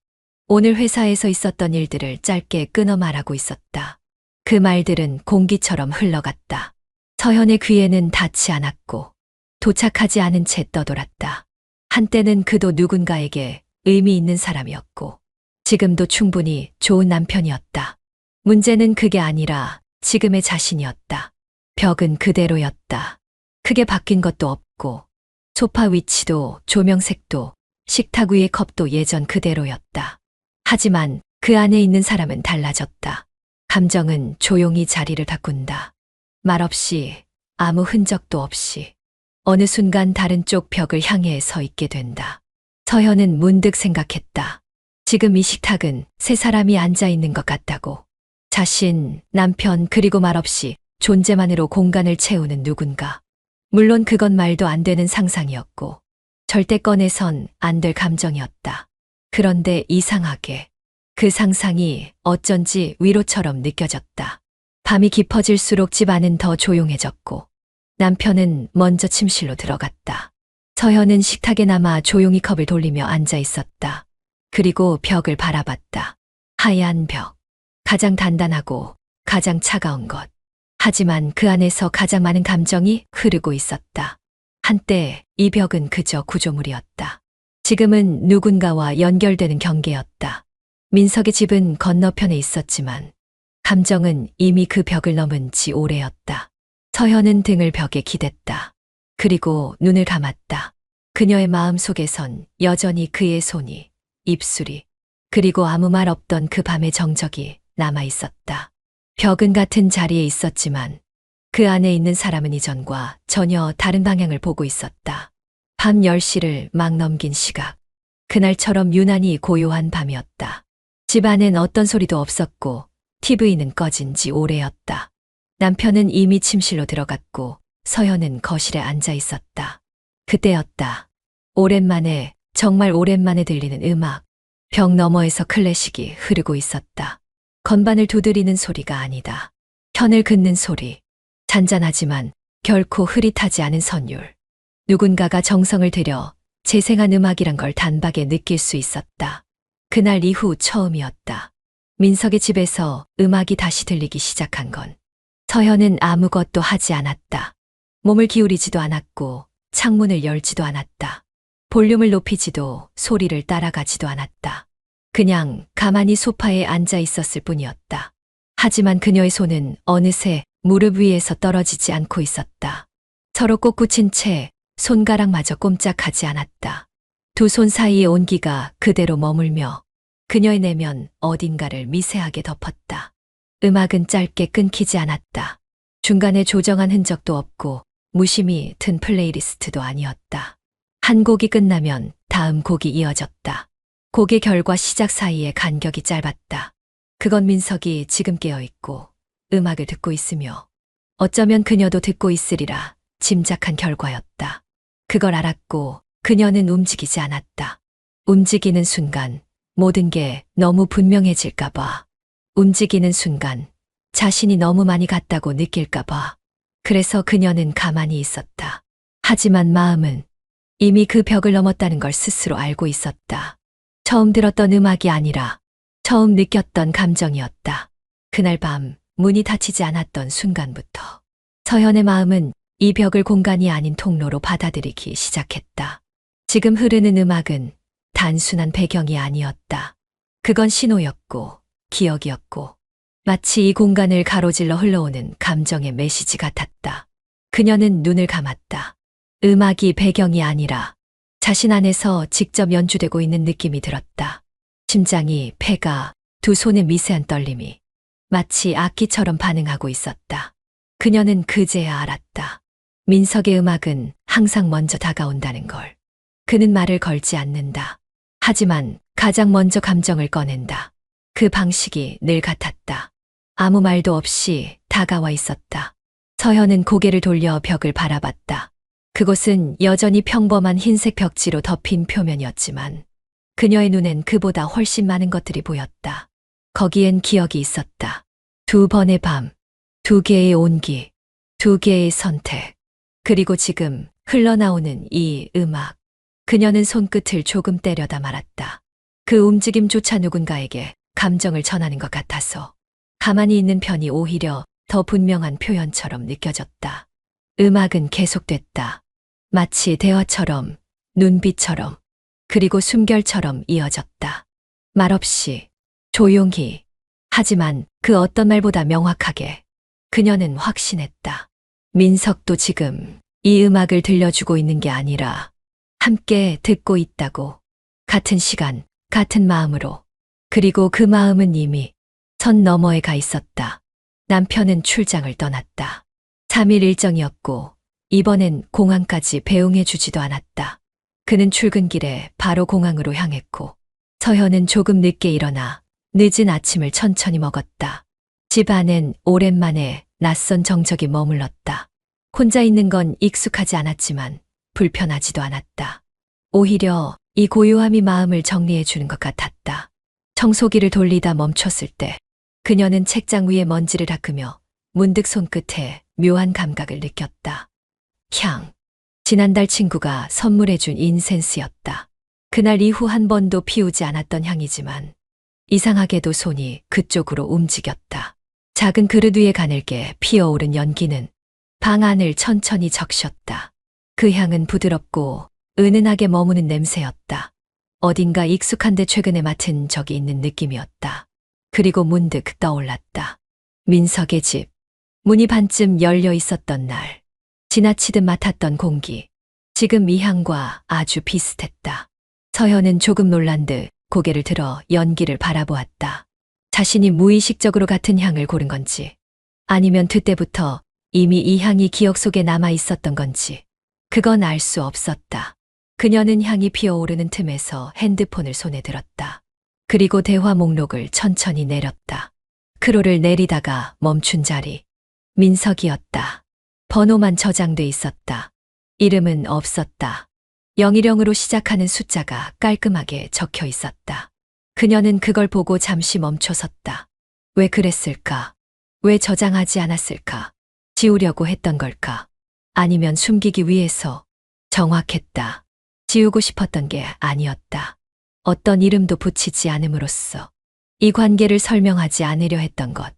오늘 회사에서 있었던 일들을 짧게 끊어 말하고 있었다. 그 말들은 공기처럼 흘러갔다. 서현의 귀에는 닿지 않았고 도착하지 않은 채 떠돌았다. 한때는 그도 누군가에게 의미 있는 사람이었고 지금도 충분히 좋은 남편이었다. 문제는 그게 아니라 지금의 자신이었다. 벽은 그대로였다. 크게 바뀐 것도 없고 소파 위치도 조명색도 식탁 위의 컵도 예전 그대로였다. 하지만 그 안에 있는 사람은 달라졌다. 감정은 조용히 자리를 바꾼다. 말없이 아무 흔적도 없이 어느 순간 다른 쪽 벽을 향해 서 있게 된다. 서현은 문득 생각했다. 지금 이 식탁은 세 사람이 앉아 있는 것 같다고. 자신, 남편 그리고 말없이 존재만으로 공간을 채우는 누군가. 물론 그건 말도 안 되는 상상이었고 절대 꺼내선 안 될 감정이었다. 그런데 이상하게 그 상상이 어쩐지 위로처럼 느껴졌다. 밤이 깊어질수록 집 안은 더 조용해졌고 남편은 먼저 침실로 들어갔다. 서현은 식탁에 남아 조용히 컵을 돌리며 앉아 있었다. 그리고 벽을 바라봤다. 하얀 벽. 가장 단단하고 가장 차가운 것. 하지만 그 안에서 가장 많은 감정이 흐르고 있었다. 한때 이 벽은 그저 구조물이었다. 지금은 누군가와 연결되는 경계였다. 민석의 집은 건너편에 있었지만 감정은 이미 그 벽을 넘은 지 오래였다. 서현은 등을 벽에 기댔다. 그리고 눈을 감았다. 그녀의 마음 속에선 여전히 그의 손이, 입술이, 그리고 아무 말 없던 그 밤의 정적이 남아 있었다. 벽은 같은 자리에 있었지만 그 안에 있는 사람은 이전과 전혀 다른 방향을 보고 있었다. 밤 10시를 막 넘긴 시각. 그날처럼 유난히 고요한 밤이었다. 집 안엔 어떤 소리도 없었고 TV는 꺼진 지 오래였다. 남편은 이미 침실로 들어갔고 서현은 거실에 앉아 있었다. 그때였다. 오랜만에, 정말 오랜만에 들리는 음악. 벽 너머에서 클래식이 흐르고 있었다. 건반을 두드리는 소리가 아니다. 현을 긋는 소리. 잔잔하지만 결코 흐릿하지 않은 선율. 누군가가 정성을 들여 재생한 음악이란 걸 단박에 느낄 수 있었다. 그날 이후 처음이었다. 민석의 집에서 음악이 다시 들리기 시작한 건 서현은 아무것도 하지 않았다. 몸을 기울이지도 않았고 창문을 열지도 않았다. 볼륨을 높이지도 소리를 따라가지도 않았다. 그냥 가만히 소파에 앉아 있었을 뿐이었다. 하지만 그녀의 손은 어느새 무릎 위에서 떨어지지 않고 있었다. 서로 꼿꼿인 채 손가락마저 꼼짝하지 않았다. 두 손 사이의 온기가 그대로 머물며 그녀의 내면 어딘가를 미세하게 덮었다. 음악은 짧게 끊기지 않았다. 중간에 조정한 흔적도 없고 무심히 튼 플레이리스트도 아니었다. 한 곡이 끝나면 다음 곡이 이어졌다. 곡의 결과 시작 사이에 간격이 짧았다. 그건 민석이 지금 깨어있고 음악을 듣고 있으며 어쩌면 그녀도 듣고 있으리라 짐작한 결과였다. 그걸 알았고 그녀는 움직이지 않았다. 움직이는 순간 모든 게 너무 분명해질까봐. 움직이는 순간 자신이 너무 많이 갔다고 느낄까봐. 그래서 그녀는 가만히 있었다. 하지만 마음은 이미 그 벽을 넘었다는 걸 스스로 알고 있었다. 처음 들었던 음악이 아니라 처음 느꼈던 감정이었다. 그날 밤 문이 닫히지 않았던 순간부터 서현의 마음은 이 벽을 공간이 아닌 통로로 받아들이기 시작했다. 지금 흐르는 음악은 단순한 배경이 아니었다. 그건 신호였고 기억이었고 마치 이 공간을 가로질러 흘러오는 감정의 메시지 같았다. 그녀는 눈을 감았다. 음악이 배경이 아니라 자신 안에서 직접 연주되고 있는 느낌이 들었다. 심장이, 폐가, 두 손의 미세한 떨림이 마치 악기처럼 반응하고 있었다. 그녀는 그제야 알았다. 민석의 음악은 항상 먼저 다가온다는 걸. 그는 말을 걸지 않는다. 하지만 가장 먼저 감정을 꺼낸다. 그 방식이 늘 같았다. 아무 말도 없이 다가와 있었다. 서현은 고개를 돌려 벽을 바라봤다. 그곳은 여전히 평범한 흰색 벽지로 덮인 표면이었지만 그녀의 눈엔 그보다 훨씬 많은 것들이 보였다. 거기엔 기억이 있었다. 두 번의 밤, 두 개의 온기, 두 개의 선택, 그리고 지금 흘러나오는 이 음악. 그녀는 손끝을 조금 때려다 말았다. 그 움직임조차 누군가에게 감정을 전하는 것 같아서 가만히 있는 편이 오히려 더 분명한 표현처럼 느껴졌다. 음악은 계속됐다. 마치 대화처럼, 눈빛처럼, 그리고 숨결처럼 이어졌다. 말없이, 조용히, 하지만 그 어떤 말보다 명확하게 그녀는 확신했다. 민석도 지금 이 음악을 들려주고 있는 게 아니라 함께 듣고 있다고. 같은 시간, 같은 마음으로. 그리고 그 마음은 이미 선 너머에 가 있었다. 남편은 출장을 떠났다. 3일 일정이었고 이번엔 공항까지 배웅해 주지도 않았다. 그는 출근길에 바로 공항으로 향했고 서현은 조금 늦게 일어나 늦은 아침을 천천히 먹었다. 집 안엔 오랜만에 낯선 정적이 머물렀다. 혼자 있는 건 익숙하지 않았지만 불편하지도 않았다. 오히려 이 고요함이 마음을 정리해 주는 것 같았다. 청소기를 돌리다 멈췄을 때 그녀는 책장 위에 먼지를 닦으며 문득 손끝에 묘한 감각을 느꼈다. 향. 지난달 친구가 선물해준 인센스였다. 그날 이후 한 번도 피우지 않았던 향이지만 이상하게도 손이 그쪽으로 움직였다. 작은 그릇 위에 가늘게 피어오른 연기는 방 안을 천천히 적셨다. 그 향은 부드럽고 은은하게 머무는 냄새였다. 어딘가 익숙한데 최근에 맡은 적이 있는 느낌이었다. 그리고 문득 떠올랐다. 민석의 집. 문이 반쯤 열려 있었던 날. 지나치듯 맡았던 공기. 지금 이 향과 아주 비슷했다. 서현은 조금 놀란 듯 고개를 들어 연기를 바라보았다. 자신이 무의식적으로 같은 향을 고른 건지 아니면 그때부터 이미 이 향이 기억 속에 남아 있었던 건지 그건 알 수 없었다. 그녀는 향이 피어오르는 틈에서 핸드폰을 손에 들었다. 그리고 대화 목록을 천천히 내렸다. 크롤을 내리다가 멈춘 자리. 민석이었다. 번호만 저장돼 있었다. 이름은 없었다. 010으로 시작하는 숫자가 깔끔하게 적혀 있었다. 그녀는 그걸 보고 잠시 멈춰섰다. 왜 그랬을까? 왜 저장하지 않았을까? 지우려고 했던 걸까? 아니면 숨기기 위해서? 정확했다. 지우고 싶었던 게 아니었다. 어떤 이름도 붙이지 않음으로써 이 관계를 설명하지 않으려 했던 것.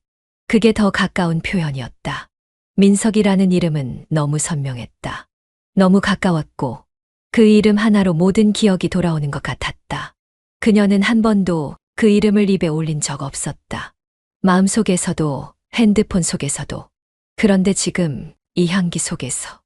그게 더 가까운 표현이었다. 민석이라는 이름은 너무 선명했다. 너무 가까웠고 그 이름 하나로 모든 기억이 돌아오는 것 같았다. 그녀는 한 번도 그 이름을 입에 올린 적 없었다. 마음속에서도 핸드폰 속에서도. 그런데 지금 이 향기 속에서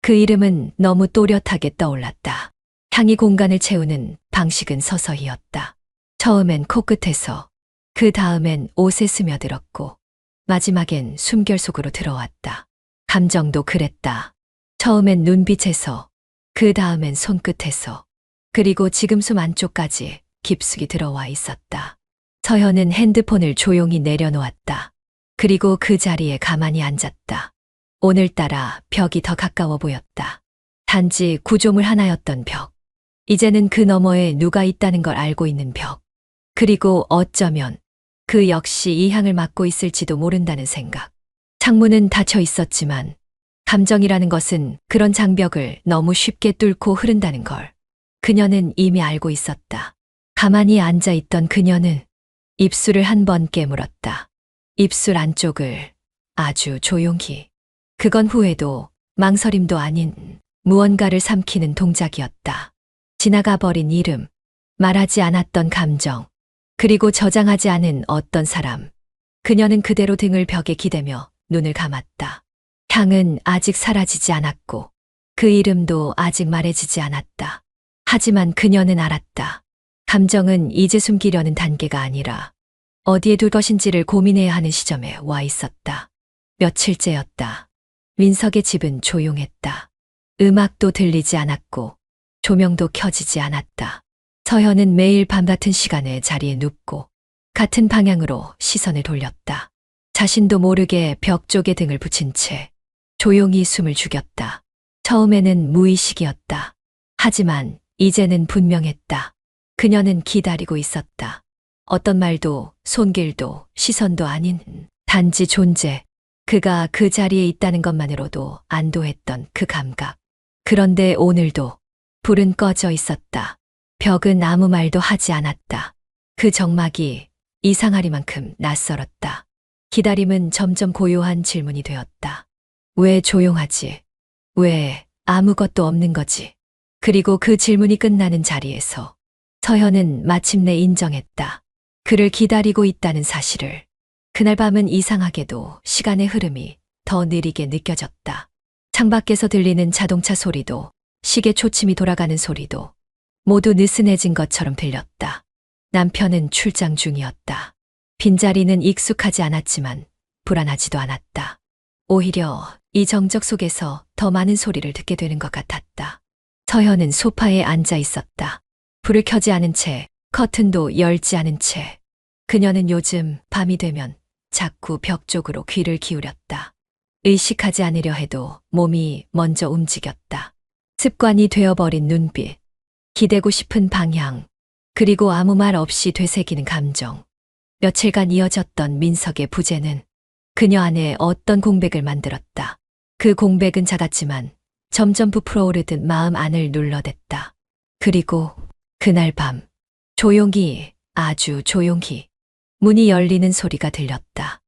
그 이름은 너무 또렷하게 떠올랐다. 향이 공간을 채우는 방식은 서서히였다. 처음엔 코끝에서, 그 다음엔 옷에 스며들었고, 마지막엔 숨결 속으로 들어왔다. 감정도 그랬다. 처음엔 눈빛에서, 그 다음엔 손끝에서, 그리고 지금 숨 안쪽까지 깊숙이 들어와 있었다. 서현은 핸드폰을 조용히 내려놓았다. 그리고 그 자리에 가만히 앉았다. 오늘따라 벽이 더 가까워 보였다. 단지 구조물 하나였던 벽. 이제는 그 너머에 누가 있다는 걸 알고 있는 벽. 그리고 어쩌면 그 역시 이 향을 맡고 있을지도 모른다는 생각. 창문은 닫혀 있었지만 감정이라는 것은 그런 장벽을 너무 쉽게 뚫고 흐른다는 걸 그녀는 이미 알고 있었다. 가만히 앉아있던 그녀는 입술을 한 번 깨물었다. 입술 안쪽을 아주 조용히. 그건 후회도 망설임도 아닌 무언가를 삼키는 동작이었다. 지나가 버린 이름, 말하지 않았던 감정, 그리고 저장하지 않은 어떤 사람. 그녀는 그대로 등을 벽에 기대며 눈을 감았다. 향은 아직 사라지지 않았고 그 이름도 아직 말해지지 않았다. 하지만 그녀는 알았다. 감정은 이제 숨기려는 단계가 아니라 어디에 둘 것인지를 고민해야 하는 시점에 와 있었다. 며칠째였다. 민석의 집은 조용했다. 음악도 들리지 않았고 조명도 켜지지 않았다. 서현은 매일 밤 같은 시간에 자리에 눕고 같은 방향으로 시선을 돌렸다. 자신도 모르게 벽 쪽에 등을 붙인 채 조용히 숨을 죽였다. 처음에는 무의식이었다. 하지만 이제는 분명했다. 그녀는 기다리고 있었다. 어떤 말도 손길도 시선도 아닌 단지 존재. 그가 그 자리에 있다는 것만으로도 안도했던 그 감각. 그런데 오늘도 불은 꺼져 있었다. 벽은 아무 말도 하지 않았다. 그 정막이 이상하리만큼 낯설었다. 기다림은 점점 고요한 질문이 되었다. 왜 조용하지? 왜 아무것도 없는 거지? 그리고 그 질문이 끝나는 자리에서 서현은 마침내 인정했다. 그를 기다리고 있다는 사실을. 그날 밤은 이상하게도 시간의 흐름이 더 느리게 느껴졌다. 창밖에서 들리는 자동차 소리도 시계 초침이 돌아가는 소리도 모두 느슨해진 것처럼 들렸다. 남편은 출장 중이었다. 빈자리는 익숙하지 않았지만 불안하지도 않았다. 오히려 이 정적 속에서 더 많은 소리를 듣게 되는 것 같았다. 서현은 소파에 앉아 있었다. 불을 켜지 않은 채, 커튼도 열지 않은 채. 그녀는 요즘 밤이 되면 자꾸 벽 쪽으로 귀를 기울였다. 의식하지 않으려 해도 몸이 먼저 움직였다. 습관이 되어버린 눈빛, 기대고 싶은 방향, 그리고 아무 말 없이 되새기는 감정. 며칠간 이어졌던 민석의 부재는 그녀 안에 어떤 공백을 만들었다. 그 공백은 작았지만 점점 부풀어 오르듯 마음 안을 눌러댔다. 그리고 그날 밤, 조용히, 아주 조용히 문이 열리는 소리가 들렸다.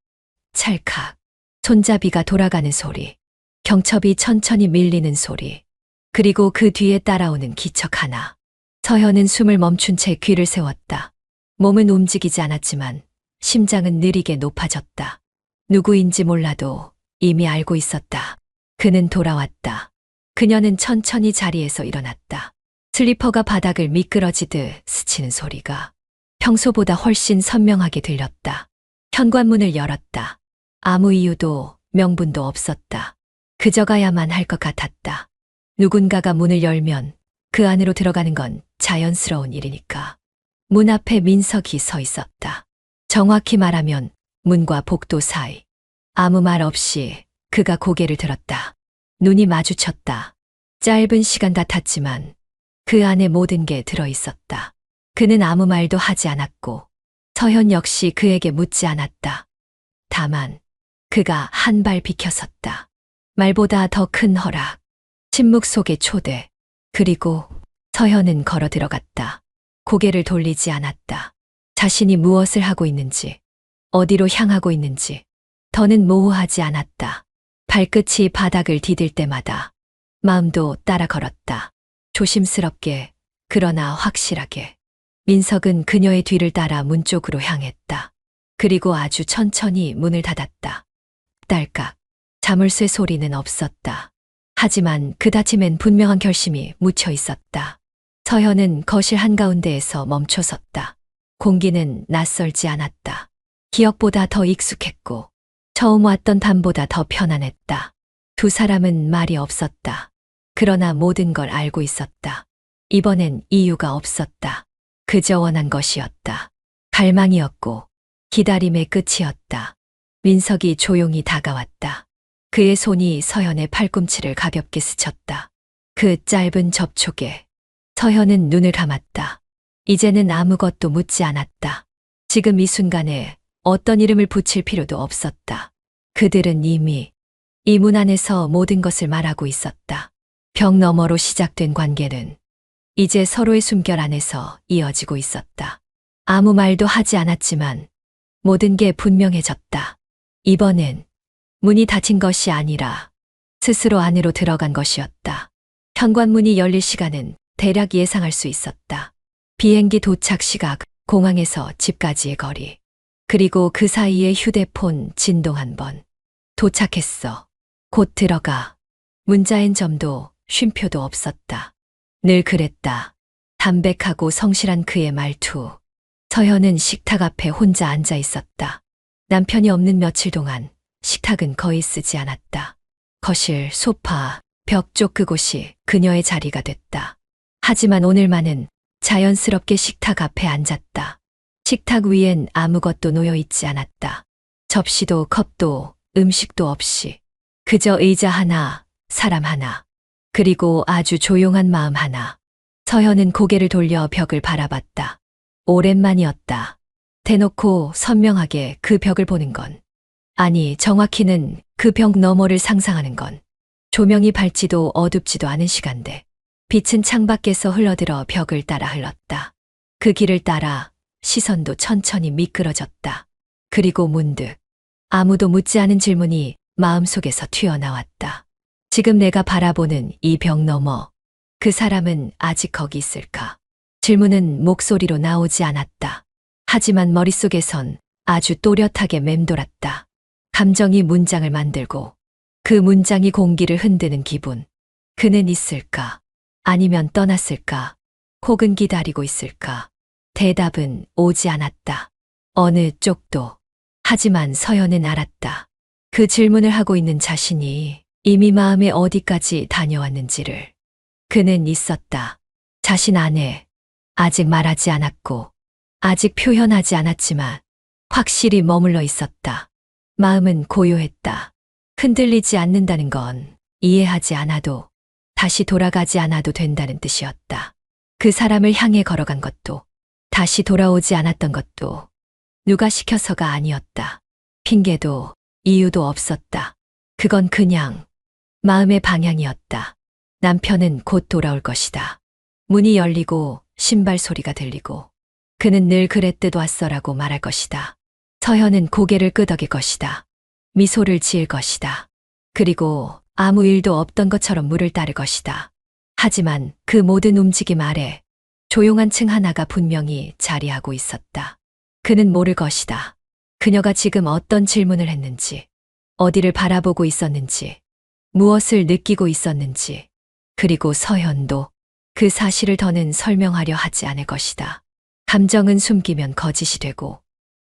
찰칵, 손잡이가 돌아가는 소리, 경첩이 천천히 밀리는 소리, 그리고 그 뒤에 따라오는 기척 하나. 서현은 숨을 멈춘 채 귀를 세웠다. 몸은 움직이지 않았지만 심장은 느리게 높아졌다. 누구인지 몰라도 이미 알고 있었다. 그는 돌아왔다. 그녀는 천천히 자리에서 일어났다. 슬리퍼가 바닥을 미끄러지듯 스치는 소리가 평소보다 훨씬 선명하게 들렸다. 현관문을 열었다. 아무 이유도 명분도 없었다. 그저 가야만 할 것 같았다. 누군가가 문을 열면 그 안으로 들어가는 건 자연스러운 일이니까. 문 앞에 민석이 서 있었다. 정확히 말하면 문과 복도 사이. 아무 말 없이 그가 고개를 들었다. 눈이 마주쳤다. 짧은 시간 같았지만 그 안에 모든 게 들어있었다. 그는 아무 말도 하지 않았고 서현 역시 그에게 묻지 않았다. 다만 그가 한 발 비켜섰다. 말보다 더 큰 허락, 침묵 속의 초대, 그리고 서현은 걸어 들어갔다. 고개를 돌리지 않았다. 자신이 무엇을 하고 있는지, 어디로 향하고 있는지 더는 모호하지 않았다. 발끝이 바닥을 디딜 때마다 마음도 따라 걸었다. 조심스럽게, 그러나 확실하게. 민석은 그녀의 뒤를 따라 문 쪽으로 향했다. 그리고 아주 천천히 문을 닫았다. 딸깍. 자물쇠 소리는 없었다. 하지만 그 닫힘엔 분명한 결심이 묻혀 있었다. 서현은 거실 한가운데에서 멈춰 섰다. 공기는 낯설지 않았다. 기억보다 더 익숙했고 처음 왔던 밤보다 더 편안했다. 두 사람은 말이 없었다. 그러나 모든 걸 알고 있었다. 이번엔 이유가 없었다. 그저 원한 것이었다. 갈망이었고 기다림의 끝이었다. 민석이 조용히 다가왔다. 그의 손이 서현의 팔꿈치를 가볍게 스쳤다. 그 짧은 접촉에 서현은 눈을 감았다. 이제는 아무것도 묻지 않았다. 지금 이 순간에 어떤 이름을 붙일 필요도 없었다. 그들은 이미 이 문 안에서 모든 것을 말하고 있었다. 벽 너머로 시작된 관계는 이제 서로의 숨결 안에서 이어지고 있었다. 아무 말도 하지 않았지만 모든 게 분명해졌다. 이번엔 문이 닫힌 것이 아니라 스스로 안으로 들어간 것이었다. 현관문이 열릴 시간은 대략 예상할 수 있었다. 비행기 도착 시각, 공항에서 집까지의 거리, 그리고 그 사이에 휴대폰 진동 한 번. 도착했어. 곧 들어가. 문자엔 점도 쉼표도 없었다. 늘 그랬다. 담백하고 성실한 그의 말투. 서현은 식탁 앞에 혼자 앉아 있었다. 남편이 없는 며칠 동안 식탁은 거의 쓰지 않았다. 거실, 소파, 벽 쪽 그곳이 그녀의 자리가 됐다. 하지만 오늘만은 자연스럽게 식탁 앞에 앉았다. 식탁 위엔 아무것도 놓여 있지 않았다. 접시도 컵도 음식도 없이 그저 의자 하나, 사람 하나, 그리고 아주 조용한 마음 하나. 서현은 고개를 돌려 벽을 바라봤다. 오랜만이었다. 대놓고 선명하게 그 벽을 보는 건, 아니 정확히는 그 벽 너머를 상상하는 건, 조명이 밝지도 어둡지도 않은 시간대 빛은 창밖에서 흘러들어 벽을 따라 흘렀다. 그 길을 따라 시선도 천천히 미끄러졌다. 그리고 문득 아무도 묻지 않은 질문이 마음속에서 튀어나왔다. 지금 내가 바라보는 이 벽 너머, 그 사람은 아직 거기 있을까? 질문은 목소리로 나오지 않았다. 하지만 머릿속에선 아주 또렷하게 맴돌았다. 감정이 문장을 만들고 그 문장이 공기를 흔드는 기분. 그는 있을까? 아니면 떠났을까? 혹은 기다리고 있을까? 대답은 오지 않았다. 어느 쪽도. 하지만 서현은 알았다. 그 질문을 하고 있는 자신이 이미 마음의 어디까지 다녀왔는지를. 그는 있었다. 자신 안에. 아직 말하지 않았고, 아직 표현하지 않았지만 확실히 머물러 있었다. 마음은 고요했다. 흔들리지 않는다는 건 이해하지 않아도, 다시 돌아가지 않아도 된다는 뜻이었다. 그 사람을 향해 걸어간 것도, 다시 돌아오지 않았던 것도 누가 시켜서가 아니었다. 핑계도 이유도 없었다. 그건 그냥 마음의 방향이었다. 남편은 곧 돌아올 것이다. 문이 열리고 신발 소리가 들리고 그는 늘 그랬듯 왔어라고 말할 것이다. 서현은 고개를 끄덕일 것이다. 미소를 지을 것이다. 그리고 아무 일도 없던 것처럼 물을 따를 것이다. 하지만 그 모든 움직임 아래 조용한 층 하나가 분명히 자리하고 있었다. 그는 모를 것이다. 그녀가 지금 어떤 질문을 했는지, 어디를 바라보고 있었는지, 무엇을 느끼고 있었는지, 그리고 서현도 그 사실을 더는 설명하려 하지 않을 것이다. 감정은 숨기면 거짓이 되고,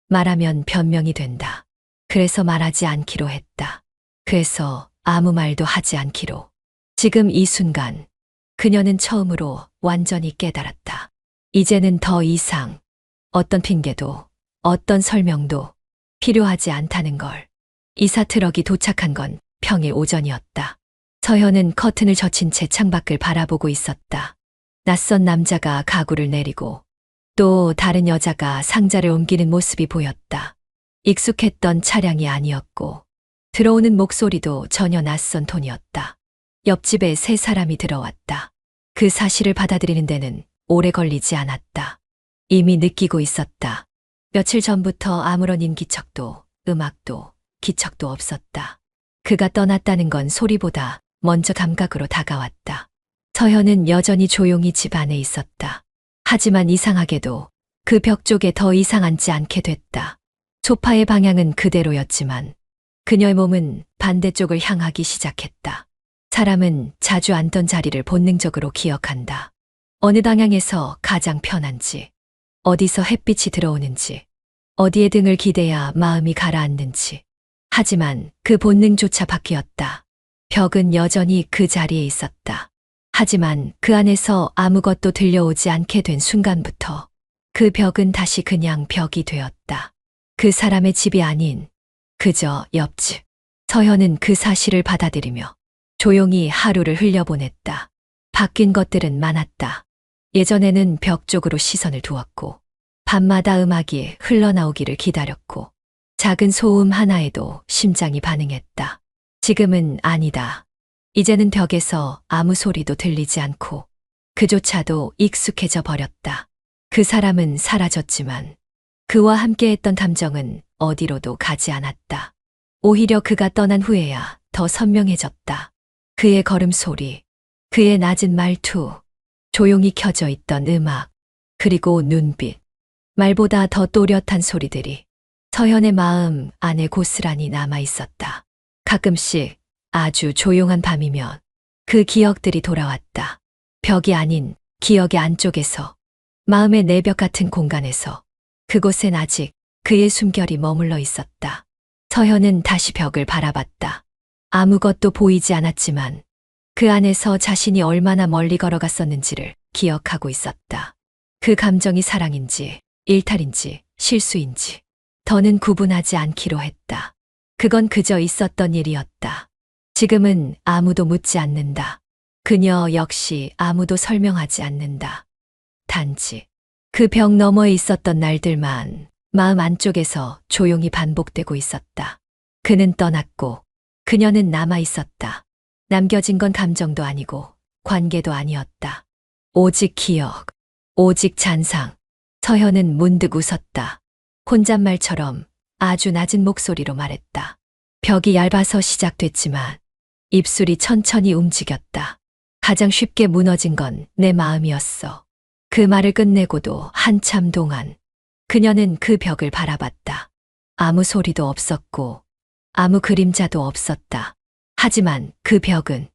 말하면 변명이 된다. 그래서 말하지 않기로 했다. 그래서 아무 말도 하지 않기로. 지금 이 순간, 그녀는 처음으로 완전히 깨달았다. 이제는 더 이상 어떤 핑계도, 어떤 설명도 필요하지 않다는 걸. 이사 트럭이 도착한 건 평일 오전이었다. 서현은 커튼을 젖힌 채 창밖을 바라보고 있었다. 낯선 남자가 가구를 내리고 또 다른 여자가 상자를 옮기는 모습이 보였다. 익숙했던 차량이 아니었고 들어오는 목소리도 전혀 낯선 톤이었다. 옆집에 세 사람이 들어왔다. 그 사실을 받아들이는 데는 오래 걸리지 않았다. 이미 느끼고 있었다. 며칠 전부터 아무런 인기척도, 음악도, 기척도 없었다. 그가 떠났다는 건 소리보다 먼저 감각으로 다가왔다. 서현은 여전히 조용히 집 안에 있었다. 하지만 이상하게도 그 벽 쪽에 더 이상 앉지 않게 됐다. 소파의 방향은 그대로였지만 그녀의 몸은 반대쪽을 향하기 시작했다. 사람은 자주 앉던 자리를 본능적으로 기억한다. 어느 방향에서 가장 편한지, 어디서 햇빛이 들어오는지, 어디에 등을 기대야 마음이 가라앉는지. 하지만 그 본능조차 바뀌었다. 벽은 여전히 그 자리에 있었다. 하지만 그 안에서 아무것도 들려오지 않게 된 순간부터 그 벽은 다시 그냥 벽이 되었다. 그 사람의 집이 아닌 그저 옆집. 서현은 그 사실을 받아들이며 조용히 하루를 흘려보냈다. 바뀐 것들은 많았다. 예전에는 벽 쪽으로 시선을 두었고 밤마다 음악이 흘러나오기를 기다렸고 작은 소음 하나에도 심장이 반응했다. 지금은 아니다. 이제는 벽에서 아무 소리도 들리지 않고 그조차도 익숙해져 버렸다. 그 사람은 사라졌지만 그와 함께했던 감정은 어디로도 가지 않았다. 오히려 그가 떠난 후에야 더 선명해졌다. 그의 걸음소리, 그의 낮은 말투, 조용히 켜져 있던 음악, 그리고 눈빛, 말보다 더 또렷한 소리들이 서현의 마음 안에 고스란히 남아 있었다. 가끔씩 아주 조용한 밤이면 그 기억들이 돌아왔다. 벽이 아닌 기억의 안쪽에서, 마음의 내벽 같은 공간에서, 그곳엔 아직 그의 숨결이 머물러 있었다. 서현은 다시 벽을 바라봤다. 아무것도 보이지 않았지만 그 안에서 자신이 얼마나 멀리 걸어갔었는지를 기억하고 있었다. 그 감정이 사랑인지, 일탈인지, 실수인지 더는 구분하지 않기로 했다. 그건 그저 있었던 일이었다. 지금은 아무도 묻지 않는다. 그녀 역시 아무도 설명하지 않는다. 단지 그 벽 너머에 있었던 날들만 마음 안쪽에서 조용히 반복되고 있었다. 그는 떠났고 그녀는 남아 있었다. 남겨진 건 감정도 아니고 관계도 아니었다. 오직 기억, 오직 잔상. 서현은 문득 웃었다. 혼잣말처럼 아주 낮은 목소리로 말했다. 벽이 얇아서 시작됐지만 입술이 천천히 움직였다. 가장 쉽게 무너진 건 내 마음이었어. 그 말을 끝내고도 한참 동안 그녀는 그 벽을 바라봤다. 아무 소리도 없었고 아무 그림자도 없었다. 하지만 그 벽은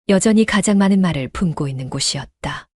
여전히 가장 많은 말을 품고 있는 곳이었다.